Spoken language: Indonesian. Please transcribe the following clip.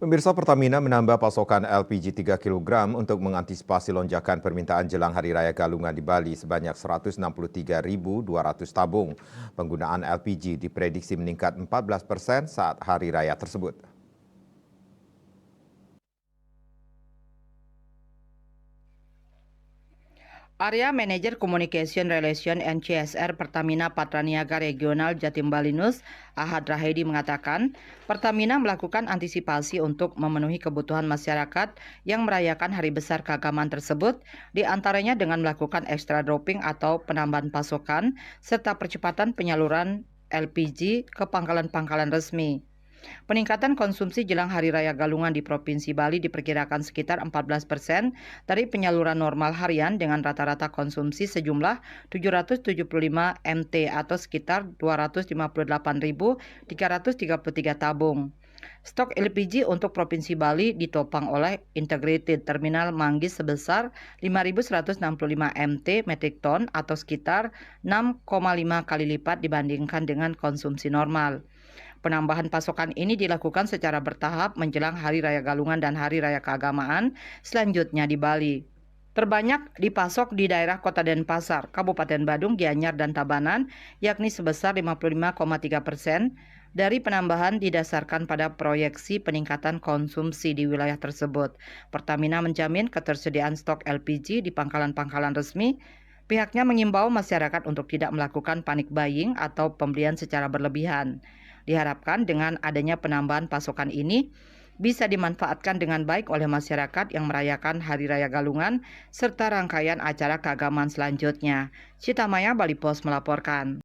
Pemirsa, Pertamina menambah pasokan LPG 3 kg untuk mengantisipasi lonjakan permintaan jelang Hari Raya Galungan di Bali sebanyak 163.200 tabung. Penggunaan LPG diprediksi meningkat 14% saat Hari Raya tersebut. Area Manager Communication Relation and CSR Pertamina Patraniaga Regional Jatim Balinus, Ahad Rahedi mengatakan, Pertamina melakukan antisipasi untuk memenuhi kebutuhan masyarakat yang merayakan hari besar keagamaan tersebut, di antaranya dengan melakukan extra dropping atau penambahan pasokan, serta percepatan penyaluran LPG ke pangkalan-pangkalan resmi. Peningkatan konsumsi jelang Hari Raya Galungan di Provinsi Bali diperkirakan sekitar 14% dari penyaluran normal harian dengan rata-rata konsumsi sejumlah 775 MT atau sekitar 258.333 tabung. Stok LPG untuk Provinsi Bali ditopang oleh Integrated Terminal Manggis sebesar 5.165 MT metrik ton atau sekitar 6,5 kali lipat dibandingkan dengan konsumsi normal. Penambahan pasokan ini dilakukan secara bertahap menjelang Hari Raya Galungan dan Hari Raya Keagamaan selanjutnya di Bali. Terbanyak dipasok di daerah Kota Denpasar, Kabupaten Badung, Gianyar, dan Tabanan, yakni sebesar 55,3%. Dari penambahan didasarkan pada proyeksi peningkatan konsumsi di wilayah tersebut. Pertamina menjamin ketersediaan stok LPG di pangkalan-pangkalan resmi. Pihaknya mengimbau masyarakat untuk tidak melakukan panic buying atau pembelian secara berlebihan. Diharapkan dengan adanya penambahan pasokan ini bisa dimanfaatkan dengan baik oleh masyarakat yang merayakan Hari Raya Galungan serta rangkaian acara keagamaan selanjutnya. Citamaya, Bali Pos melaporkan.